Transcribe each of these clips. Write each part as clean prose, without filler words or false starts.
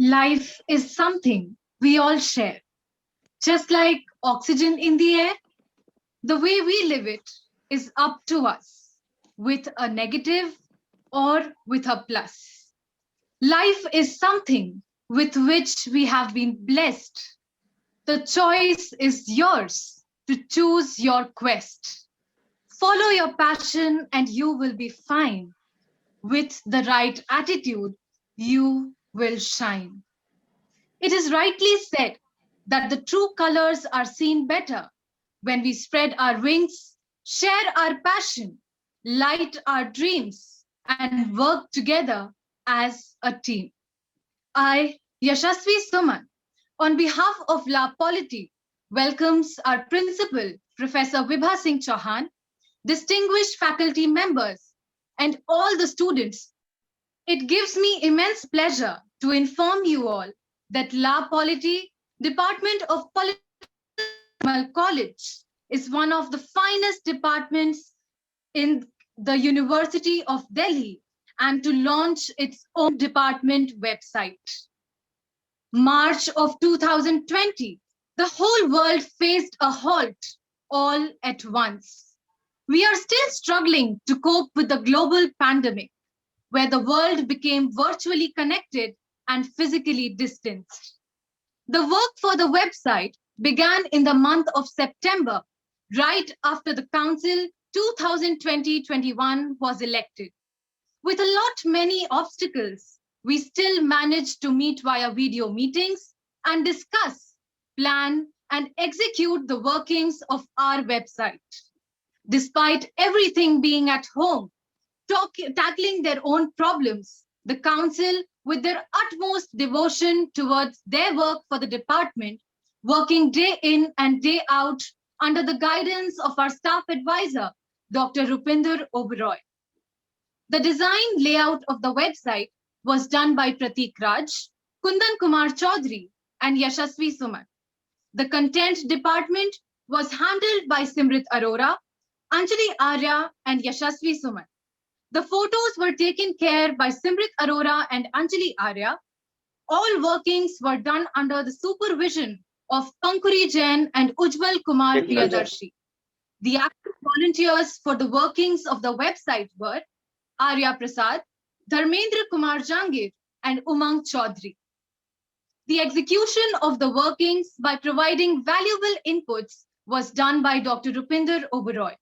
Life is something we all share. Just like oxygen in the air, the way we live it is up to us, with a negative or with a plus. Life is something with which we have been blessed. The choice is yours to choose your quest. Follow your passion and you will be fine. With the right attitude, you will shine. It is rightly said that the true colors are seen better when we spread our wings, share our passion, light our dreams, and work together as a team. I, Yashasvi Suman, on behalf of La Politique, welcomes our principal, Professor Vibha Singh Chauhan, distinguished faculty members, and all the students. It gives me immense pleasure to inform you all that La Polity, Department of Political College, is one of the finest departments in the University of Delhi and to launch its own department website. March of 2020, the whole world faced a halt all at once. We are still struggling to cope with the global pandemic where the world became virtually connected and physically distanced. The work for the website began in the month of September, right after the Council 2020-21 was elected. With a lot many obstacles, we still managed to meet via video meetings and discuss, plan, and execute the workings of our website. Despite everything being at home, tackling their own problems, the council, with their utmost devotion towards their work for the department, working day in and day out under the guidance of our staff advisor, Dr. Rupinder Oberoi. The design layout of the website was done by Pratik Raj, Kundan Kumar Chaudhary, and Yashasvi Suman. The content department was handled by Simrit Arora, Anjali Arya, and Yashasvi Suman. The photos were taken care by Simrit Arora and Anjali Arya. All workings were done under the supervision of Pankuri Jain and Ujjwal Kumar Priyadarshi. The active volunteers for the workings of the website were Arya Prasad, Dharmendra Kumar Jangir, and Umang Chaudhary. The execution of the workings by providing valuable inputs was done by Dr. Rupinder Oberoi.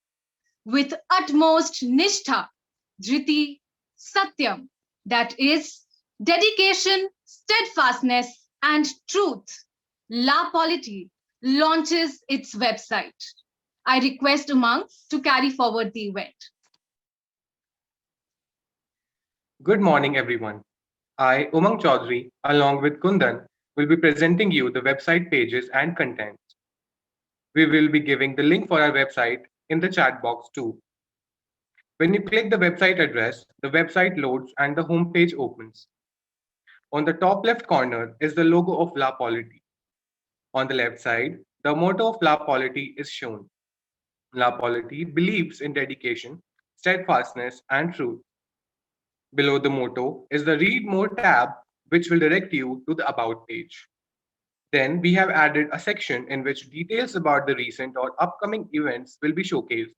With utmost nishtha, dhriti, satyam, that is, dedication, steadfastness, and truth, La Polity launches its website. I request Umang to carry forward the event. Good morning, everyone. I, Umang Chaudhary, along with Kundan, will be presenting you the website pages and contents. We will be giving the link for our website in the chat box too. When you click the website address, the website loads and the homepage opens. On the top left corner is the logo of La Polity. On the left side, the motto of La Polity is shown. La Polity believes in dedication, steadfastness, and truth. Below the motto is the Read More tab, which will direct you to the About page. Then we have added a section in which details about the recent or upcoming events will be showcased.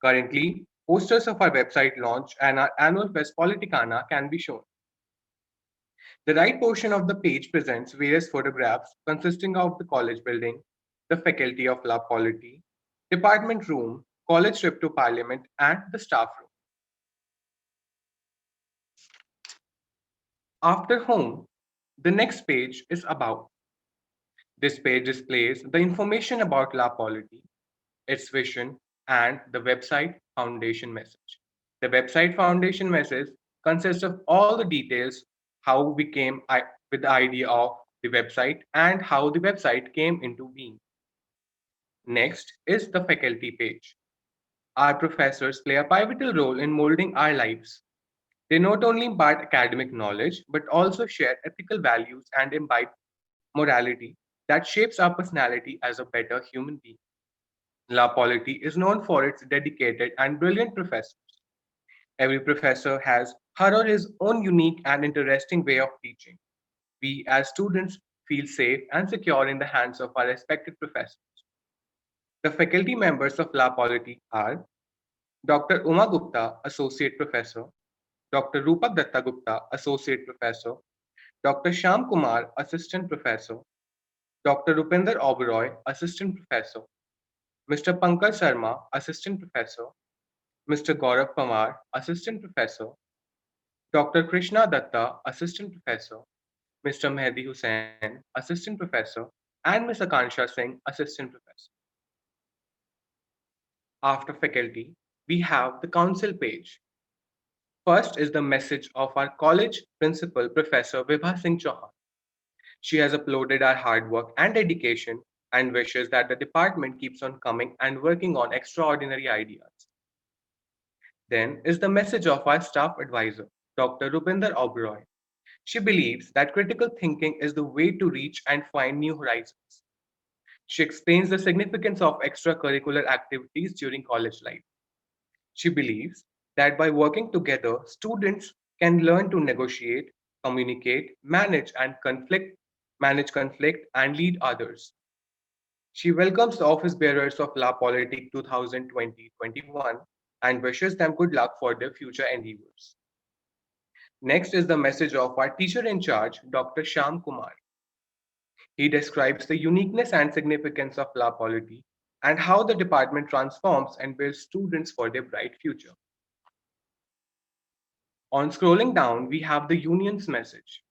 Currently, posters of our website launch and our annual Fest Politicana can be shown. The right portion of the page presents various photographs consisting of the college building, the faculty of La Polity, department room, college trip to parliament, and the staff room. After home, the next page is about. This page displays the information about La Polity, its vision, and the website foundation message. The website foundation message consists of all the details how we came with the idea of the website and how the website came into being. Next is the faculty page. Our professors play a pivotal role in molding our lives. They not only impart academic knowledge but also share ethical values and imbibe morality that shapes our personality as a better human being. La Polity is known for its dedicated and brilliant professors. Every professor has her or his own unique and interesting way of teaching. we as students feel safe and secure in the hands of our respected professors. The faculty members of La Politique are Dr. Uma Gupta, Associate Professor, Dr. Rupak Datta Gupta, Associate Professor, Dr. Sham Kumar, Assistant Professor, Dr. Rupinder Oberoi, Assistant Professor, Mr. Pankaj Sharma, Assistant Professor, Mr. Gaurav Pamar, Assistant Professor, Dr. Krishna Datta, Assistant Professor, Mr. Mehdi Hussain, Assistant Professor, and Ms. Akansha Singh, Assistant Professor. After faculty, we have the council page. First is the message of our college principal, Professor Vibha Singh Chauhan. She has uploaded our hard work and dedication and wishes that the department keeps on coming and working on extraordinary ideas. Then is the message of our staff advisor, Dr. Rupinder Oberoi. She believes that critical thinking is the way to reach and find new horizons. She explains the significance of extracurricular activities during college life. She believes that by working together, students can learn to negotiate, communicate, manage conflict, and lead others. She welcomes the office bearers of La Politique 2020-21 and wishes them good luck for their future endeavors. Next is the message of our teacher in charge, Dr. Sham Kumar. He describes the uniqueness and significance of La Polity and how the department transforms and builds students for their bright future. On scrolling down, we have the union's message.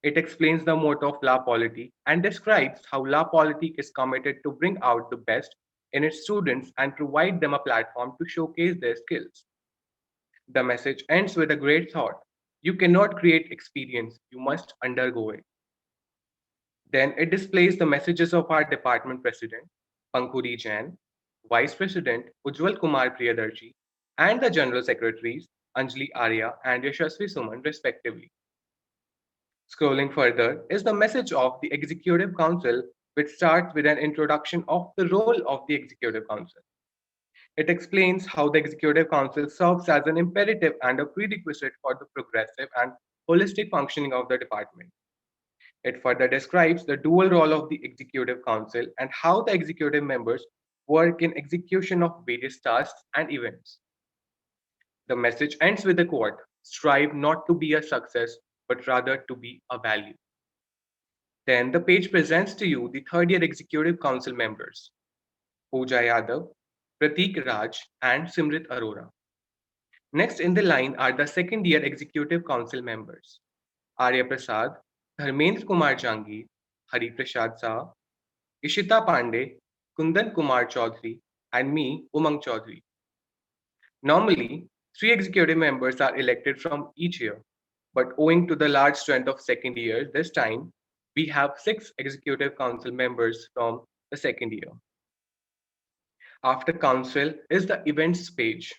It explains the motto of La Polity and describes how La Politique is committed to bring out the best in its students and provide them a platform to showcase their skills. The message ends with a great thought. You cannot create experience, you must undergo it. Then it displays the messages of our department president, Pankuri Jain, vice president, Ujjwal Kumar Priyadarshi, and the general secretaries, Anjali Arya and Yashasvi Suman, respectively. Scrolling further is the message of the Executive Council, which starts with an introduction of the role of the Executive Council. It explains how the Executive Council serves as an imperative and a prerequisite for the progressive and holistic functioning of the department. It further describes the dual role of the Executive Council and how the executive members work in execution of various tasks and events. The message ends with a quote: strive not to be a success, but rather to be a value. Then the page presents to you the third year Executive Council members: Pooja Yadav, Pratik Raj, and Simrit Arora. Next in the line are the second year Executive Council members: Arya Prasad, Dharmendra Kumar Jangir, Hari Prasad Saha, Ishita Pandey, Kundan Kumar Chaudhary, and me, Umang Chaudhary. Normally, three executive members are elected from each year, but owing to the large strength of second year, this time we have six executive council members from the second year. After council is the events page.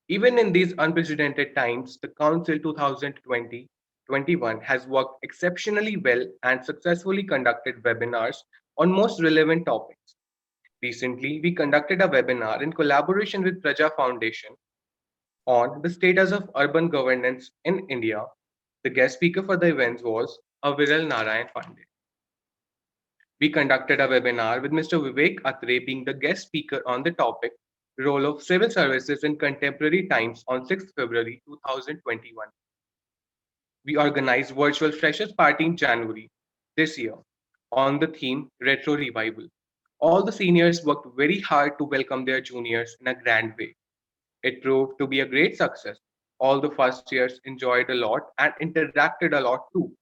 Even in these unprecedented times, the Council 2020-21 has worked exceptionally well and successfully conducted webinars on most relevant topics. Recently, we conducted a webinar in collaboration with Praja Foundation on the status of urban governance in India. The guest speaker for the event was Aviral Narayan Pandey. We conducted a webinar with Mr. Vivek Atre being the guest speaker on the topic Role of Civil Services in Contemporary Times on 6th February 2021. We organized virtual freshers party in January this year on the theme Retro Revival. All the seniors worked very hard to welcome their juniors in a grand way. It proved to be a great success. All the first years enjoyed a lot and interacted a lot too.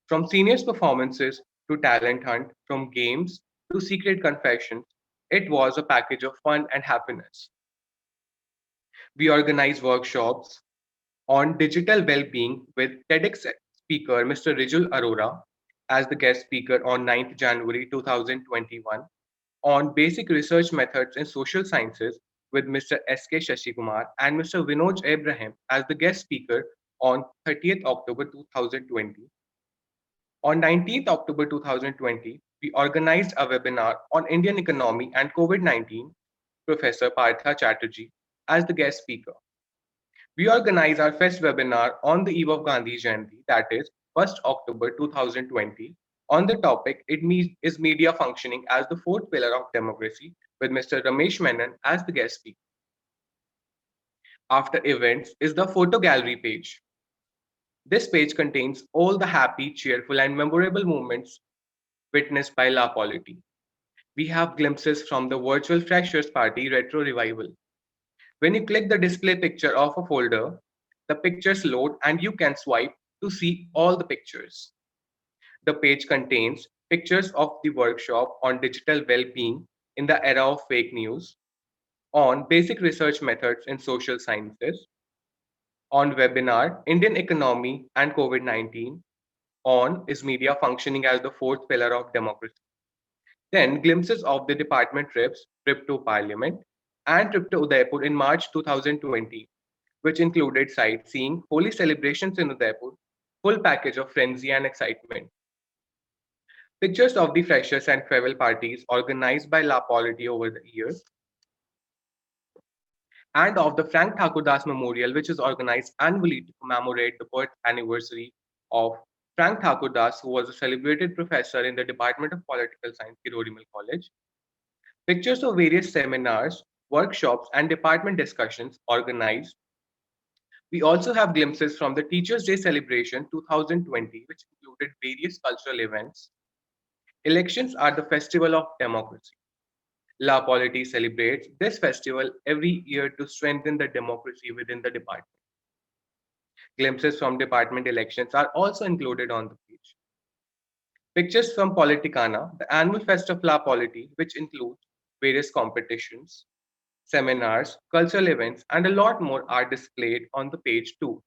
From seniors' performances to talent hunt, from games to secret confessions, it was a package of fun and happiness. We organized workshops on digital well-being with TEDx speaker Mr. Rijul Arora as the guest speaker on 9th January 2021, on basic research methods in social sciences with Mr. S.K. Shashikumar and Mr. Vinod Abraham as the guest speaker on 30th October 2020. On 19th October 2020, we organized a webinar on Indian economy and COVID-19, Professor Partha Chatterjee as the guest speaker. We organized our first webinar on the eve of Gandhi Jayanti, that is, 1st October 2020 on the topic Is Media Functioning as the Fourth Pillar of Democracy with Mr. Ramesh Menon as the guest speaker. After events is the photo gallery page. This page contains all the happy, cheerful, and memorable moments witnessed by La Polity. We have glimpses from the virtual Freshers Party retro revival. When you click the display picture of a folder, the pictures load and you can swipe to see all the pictures. The page contains pictures of the workshop on digital well-being in the era of fake news, on basic research methods in social sciences, on webinar Indian economy and COVID-19, on is media functioning as the fourth pillar of democracy. Then glimpses of the department trips, trip to Parliament, and trip to Udaipur in March 2020, which included sightseeing, holy celebrations in Udaipur, full package of frenzy and excitement. Pictures of the freshers and farewell parties organized by La Polity over the years, and of the Frank Thakurdas Memorial, which is organized annually to commemorate the birth anniversary of Frank Thakurdas, who was a celebrated professor in the Department of Political Science, Kirorimal College. Pictures of various seminars, workshops, and department discussions organized. We also have glimpses from the Teachers' Day celebration 2020, which included various cultural events. Elections are the festival of democracy. La Polity celebrates this festival every year to strengthen the democracy within the department. Glimpses from department elections are also included on the page. Pictures from Politicana, the annual fest of La Polity, which includes various competitions, seminars, cultural events, and a lot more are displayed on the page too.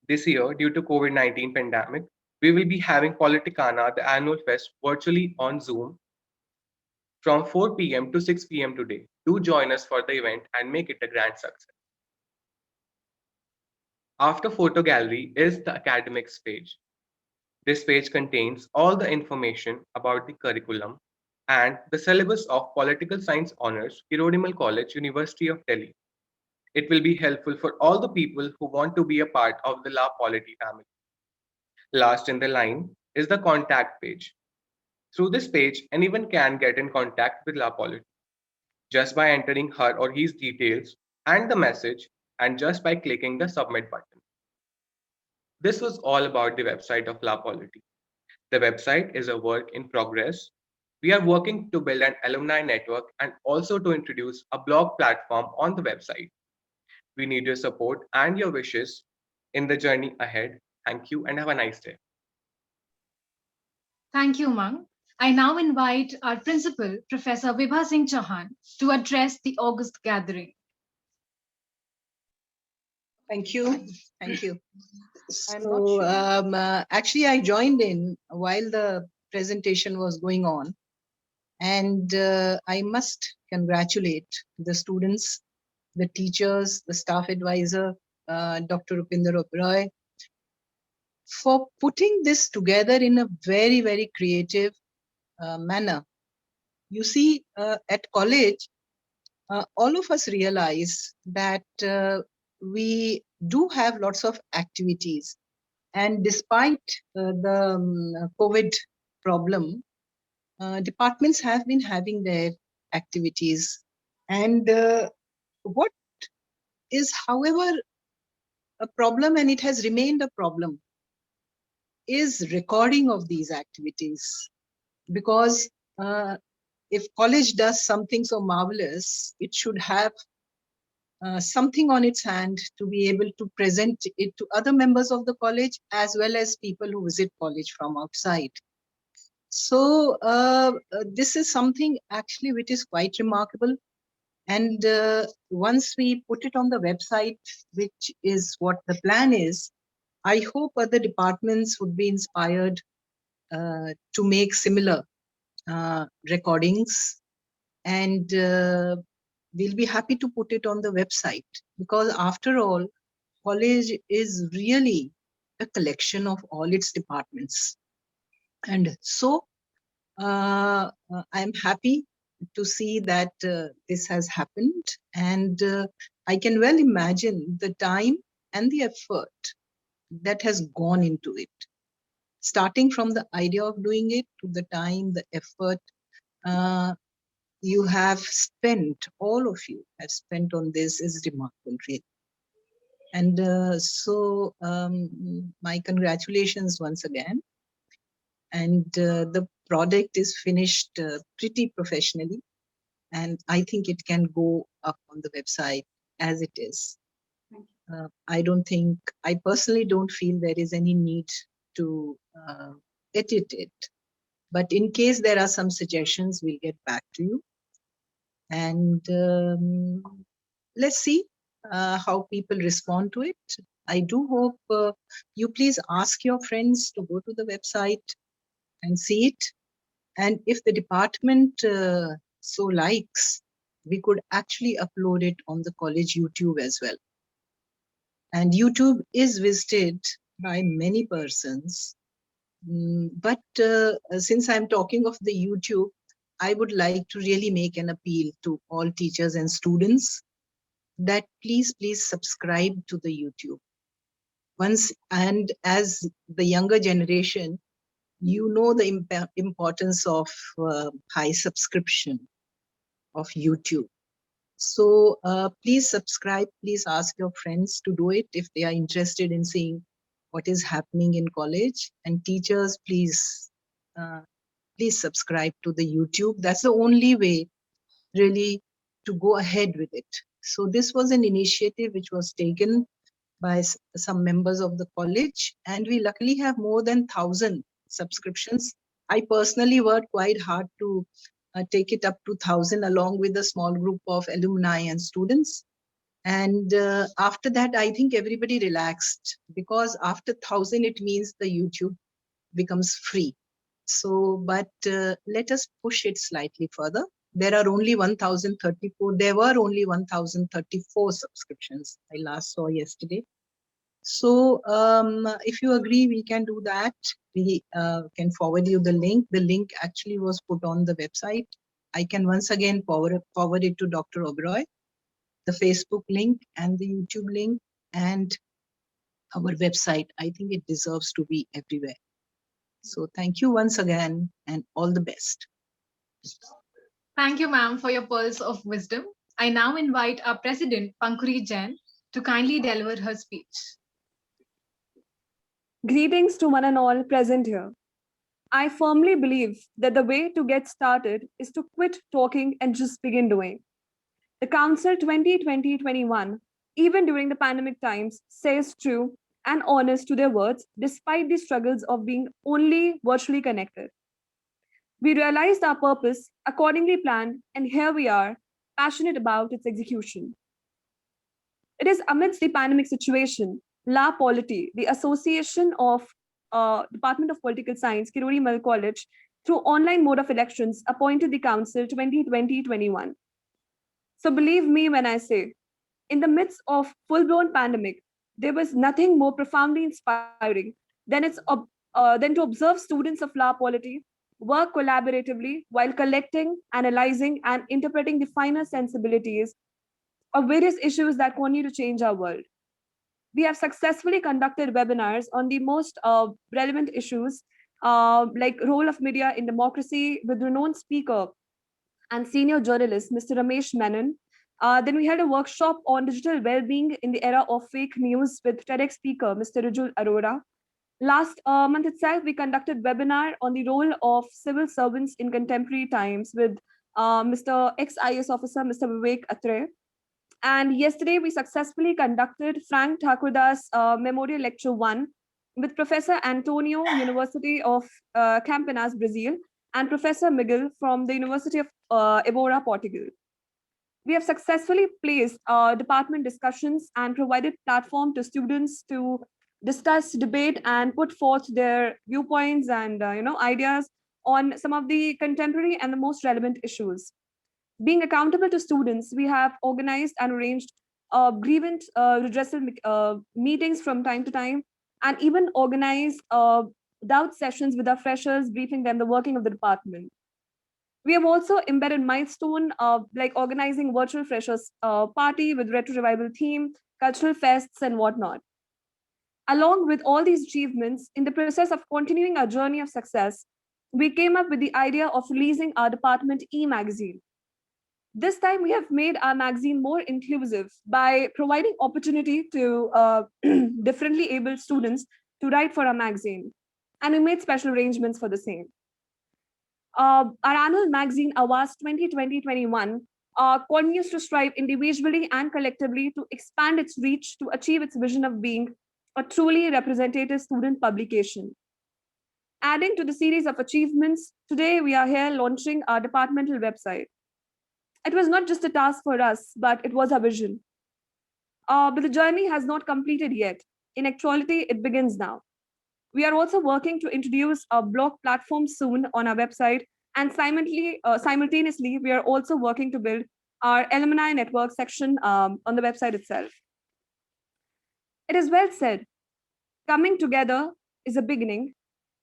This year, due to COVID-19 pandemic, we will be having Politicana, the annual fest, virtually on Zoom from 4 p.m. to 6 p.m. today. Do join us for the event and make it a grand success. After photo gallery is the academics page. This page contains all the information about the curriculum and the syllabus of Political Science Honours, Kirodimal College, University of Delhi. It will be helpful for all the people who want to be a part of the La Polity family. Last in the line is the contact page. Through this page, anyone can get in contact with La Polity just by entering her or his details and the message, and just by clicking the submit button. This was all about the website of La Polity. The website is a work in progress. We are working to build an alumni network and also to introduce a blog platform on the website. We need your support and your wishes in the journey ahead. Thank you and have a nice day. Thank you, Mang. I now invite our principal, Professor Vibha Singh Chauhan, to address the August gathering. Thank you. Thank you. So actually, I joined in while the presentation was going on, and I must congratulate the students, the teachers, the staff advisor, Dr. Rupinder Oberoi, for putting this together in a very, very creative manner. You see, at college, all of us realize that we do have lots of activities, and despite the COVID problem, departments have been having their activities. And what is, however, a problem, and it has remained a problem, is recording of these activities. Because if college does something so marvelous, it should have something on its hand to be able to present it to other members of the college as well as people who visit college from outside. So this is something actually which is quite remarkable. And once we put it on the website, which is what the plan is, I hope other departments would be inspired to make similar recordings, and we'll be happy to put it on the website, because after all, college is really a collection of all its departments. And so I'm happy to see that this has happened, and I can well imagine the time and the effort that has gone into it. Starting from the idea of doing it to the time, the effort you have spent, all of you have spent on this is remarkable, really. And my congratulations once again. And the product is finished pretty professionally. And I think it can go up on the website as it is. I personally don't feel there is any need to edit it. But in case there are some suggestions, we'll get back to you. And let's see how people respond to it. I do hope you please ask your friends to go to the website and see it. And if the department so likes, we could actually upload it on the college YouTube as well. And YouTube is visited by many persons. But since I'm talking of the YouTube, I would like to really make an appeal to all teachers and students that please subscribe to the YouTube. And as the younger generation, you know the importance of high subscription of YouTube. So please subscribe, please ask your friends to do it if they are interested in seeing what is happening in college. And teachers, please subscribe to the YouTube. That's the only way really to go ahead with it. So this was an initiative which was taken by some members of the college, and we luckily have more than 1,000 subscriptions. I personally worked quite hard to take it up to 1,000 along with a small group of alumni and students. And after that, I think everybody relaxed, because after 1,000, it means the YouTube becomes free. So, but let us push it slightly further. There are only 1,034. There were only 1,034 subscriptions I last saw yesterday. So if you agree, we can do that. We can forward you the link. The link actually was put on the website. I can once again forward it to Dr. Oberoi, the Facebook link and the YouTube link and our website. I think it deserves to be everywhere. So thank you once again and all the best. Thank you, ma'am, for your pearls of wisdom. I now invite our president, Pankuri Jain, to kindly deliver her speech. Greetings to one and all present here. I firmly believe that the way to get started is to quit talking and just begin doing. The Council 2020-21, even during the pandemic times, says true and honest to their words despite the struggles of being only virtually connected. We realized our purpose, accordingly planned, and here we are, passionate about its execution. It is amidst the pandemic situation, La Polity, the Association of Department of Political Science, Kiruri Mal College, through online mode of elections, appointed the Council 2020-21. So believe me when I say, in the midst of full-blown pandemic, there was nothing more profoundly inspiring than than to observe students of La Polity work collaboratively while collecting, analyzing, and interpreting the finer sensibilities of various issues that continue to change our world. We have successfully conducted webinars on the most relevant issues like role of media in democracy with renowned speaker and senior journalist, Mr. Ramesh Menon. Then we had a workshop on digital well-being in the era of fake news with TEDx speaker, Mr. Rujul Arora. Last month itself, we conducted webinar on the role of civil servants in contemporary times with Mr. ex-IS officer, Mr. Vivek Atre. And yesterday, we successfully conducted Frank Thakurdas Memorial Lecture 1 with Professor Antonio, University of Campinas, Brazil, and Professor Miguel from the University of Evora, Portugal. We have successfully placed department discussions and provided platform to students to discuss, debate, and put forth their viewpoints and ideas on some of the contemporary and the most relevant issues. Being accountable to students, we have organized and arranged grievance redressal meetings from time to time, and even organized doubt sessions with our freshers, briefing them the working of the department. We have also embedded milestone like organizing virtual freshers party with retro revival theme, cultural fests, and whatnot. Along with all these achievements, in the process of continuing our journey of success, we came up with the idea of releasing our department e-magazine. This time, we have made our magazine more inclusive by providing opportunity to differently abled students to write for our magazine, and we made special arrangements for the same. Our annual magazine, Awas 2020-21, continues to strive individually and collectively to expand its reach to achieve its vision of being a truly representative student publication. Adding to the series of achievements, today we are here launching our departmental website. It was not just a task for us, but it was our vision. But the journey has not completed yet. In actuality, it begins now. We are also working to introduce a blog platform soon on our website, and simultaneously, we are also working to build our alumni network section on the website itself. It is well said, coming together is a beginning,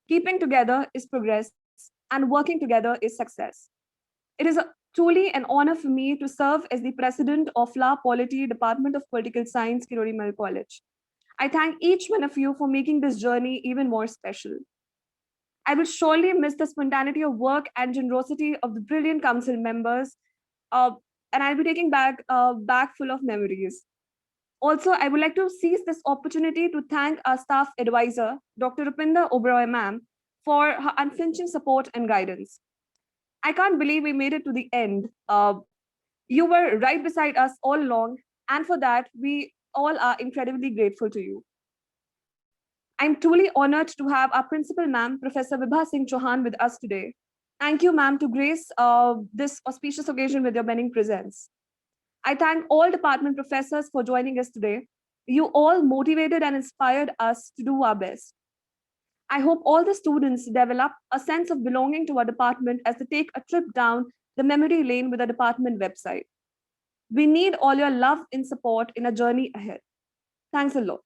keeping together is progress, and working together is success. It is truly an honor for me to serve as the president of La Polity Department of Political Science, Kirori Mal College. I thank each one of you for making this journey even more special. I will surely miss the spontaneity of work and generosity of the brilliant council members, and I'll be taking back a bag full of memories. Also, I would like to seize this opportunity to thank our staff advisor, Dr. Rupinder Oberoi ma'am, for her unflinching support and guidance. I can't believe we made it to the end. You were right beside us all along, and for that, we all are incredibly grateful to you. I'm truly honored to have our principal ma'am, Professor Vibha Singh Chauhan, with us today. Thank you, ma'am, to grace this auspicious occasion with your beaming presence. I thank all department professors for joining us today. You all motivated and inspired us to do our best. I hope all the students develop a sense of belonging to our department as they take a trip down the memory lane with the department website. We need all your love and support in our journey ahead. Thanks a lot.